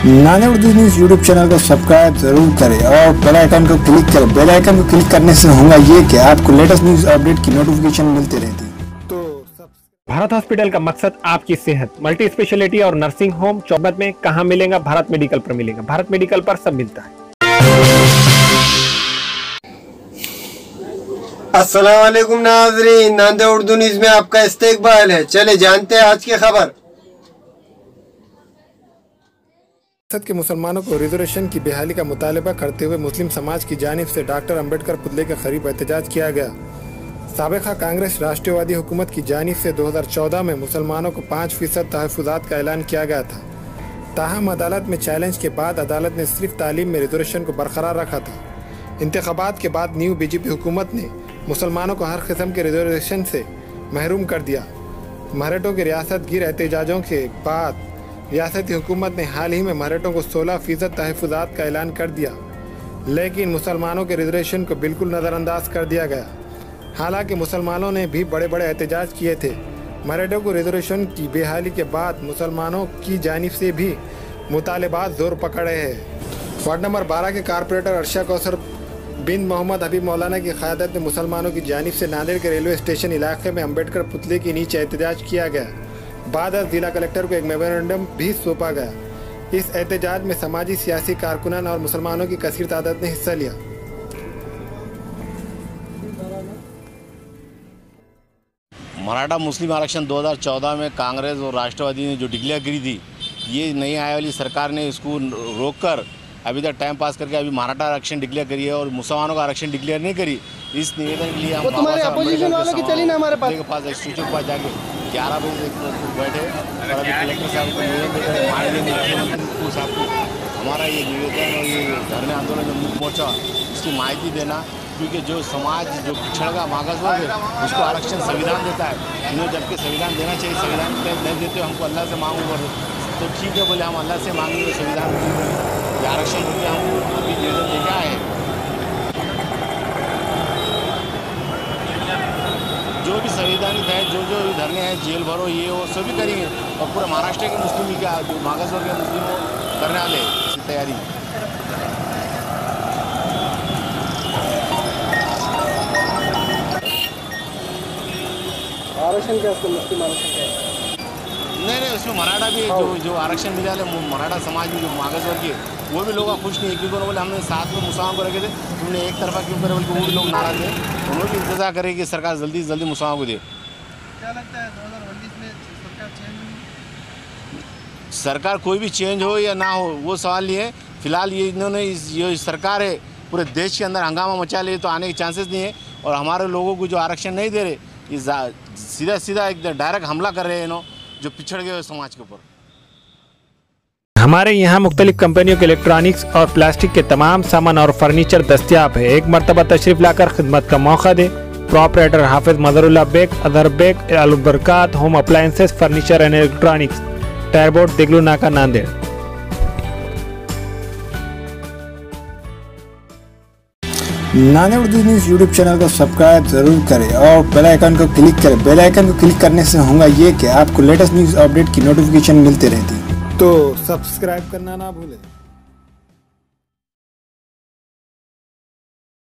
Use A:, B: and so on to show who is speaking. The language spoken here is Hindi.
A: नाने उर्दू न्यूज़ यूट्यूब चैनल को सब्सक्राइब जरूर करें और बेल आइकन को क्लिक करें। बेल आइकन को क्लिक करने से होगा ये कि आपको लेटेस्ट न्यूज़ अपडेट की नोटिफिकेशन मिलती रहती।
B: भारत हॉस्पिटल का मकसद आपकी सेहत, मल्टी स्पेशलिटी और नर्सिंग होम चौबत में कहाँ मिलेगा? भारत मेडिकल पर मिलेगा। भारत मेडिकल पर सब मिलता है।
C: अस्सलाम वालेकुम नाज़रीन, नांदे उर्दू न्यूज़ में आपका इस्तकबाल है। चले जानते हैं आज की खबर।
A: संसद के मुसलमानों को रिजर्वेशन की बहाली का मुतालबा करते हुए मुस्लिम समाज की जानिब से डॉक्टर अम्बेडकर पुतले के करीब एहतजाज किया गया। साबिक़ा कांग्रेस राष्ट्रवादी हुकूमत की जानिब से 2014 में मुसलमानों को 5% तहफ़्फ़ुज़ात का ऐलान किया गया था। ताहम अदालत में चैलेंज के बाद अदालत ने सिर्फ तालीम में रिजर्वेशन को बरकरार रखा था। इंतख़ाबात के बाद न्यू बीजेपी हुकूमत ने मुसलमानों को हर किस्म के रिजर्वेशन से महरूम कर दिया। मराठों के रियासत गिर एहतजाजों के बाद रियासती हुकूमत ने हाल ही में मराठों को 16% तहफ़्फ़ुज़ात का ऐलान कर दिया, लेकिन मुसलमानों के रिजर्वेशन को बिल्कुल नज़रअंदाज कर दिया गया। हालांकि मुसलमानों ने भी बड़े बड़े एहतजाज किए थे। मराठों को रिजर्वेशन की बहाली के बाद मुसलमानों की जानिब से भी मुतालबात ज़ोर पकड़े हैं। वार्ड नंबर 12 के कारपोरेटर अर्शा कौसर बिन मोहम्मद हबीब मौलाना की क़यादत में मुसलमानों की जानिब से नांदेड़ के रेलवे स्टेशन इलाके में अम्बेडकर पुतले के नीचे एहतजाज किया गया। बाद जिला कलेक्टर को एक मेमोरेंडम भी सौंपा गया। इस एहतजाज में समाजी सियासी कारकुनान और मुसलमानों की कसीर तादाद ने हिस्सा लिया।
D: मराठा मुस्लिम आरक्षण 2014 में कांग्रेस और राष्ट्रवादी ने जो डिक्लेयर करी थी, ये नई आने वाली सरकार ने इसको रोककर अभी तक टाइम पास करके अभी मराठा आरक्षण डिक्लेयर करी है और मुसलमानों का आरक्षण डिक्लेयर नहीं करी। इस निवेदन के लिए हम अपोजिशन वालों की चली ना हमारे पास स्टेचू के पास जाके 11 बजे बैठे और अभी कलेक्टर साहब को निवेदन देकर माननीय मुख्यमंत्री साहब को हमारा ये निवेदन और ये धरने आंदोलन में मुख्य मोर्चा इसकी माहिती देना, क्योंकि जो समाज जो पिछड़ा मागास वर्ग है उसको आरक्षण संविधान देता है। इन्हें जबकि संविधान देना चाहिए, संविधान नहीं देते हमको अल्लाह से मांगू कर तो ठीक है, बोले हम अल्लाह से मांगेंगे संविधान ये आरक्षण के लिए हम अभी निवेदन देके आए हैं। जो भी संवैधानिक है, जो जो धरने हैं, जेल भरो ये वो सभी करेंगे और पूरा महाराष्ट्र के मुस्लिम क्या जो मागास वर्ग के मुस्लिम करने वाले इसकी तैयारी।
C: आरक्षण क्या मुस्लिम आरक्षण क्या?
D: नहीं, उसमें मराठा भी जो आरक्षण मिला है, मराठा समाज में जो मागास वर्ग है वो भी लोग खुश नहीं है, क्योंकि बोले हमने साथ में मुसलमान को रखे थे, तुमने एक तरफा क्यों करे, बल्कि वो भी लोग नाराज है। उन्होंने भी इंतजार करे कि सरकार जल्दी से जल्दी मुसलमान को दे।
C: क्या लगता है 2019 में सरकार चेंज होगी?
D: सरकार कोई भी चेंज हो या ना हो वो सवाल नहीं है। फिलहाल ये इन्होंने ये सरकार है पूरे देश के अंदर हंगामा मचा लिए तो आने के चांसेस नहीं है। और हमारे लोगों को जो आरक्षण नहीं दे रहे, ये सीधा एक डायरेक्ट हमला कर रहे हैं इन्हों जो पिछड़ गए समाज के ऊपर।
B: हमारे यहाँ मुख्तलिफ कंपनियों के इलेक्ट्रॉनिक्स और प्लास्टिक के तमाम सामान और फर्नीचर दस्तियाब है। एक मरतबा तशरीफ लाकर खिदमत का मौका दे। Proprietor Hafiz Mazharullah Baig, Athar Baig, Albarkat home appliances, furniture and electronics, टायरबोर्ड, दिगलू नाका, नांदेड़।
A: नाने उर्दू न्यूज़ यूट्यूब चैनल को सब्सक्राइब जरूर करें और बेल आइकन को क्लिक करें। बेल आइकन को क्लिक करने से होगा ये कि आपको लेटेस्ट न्यूज़ अपडेट की नोटिफिकेशन मिलती रहती। तो सब्सक्राइब करना ना भूलें।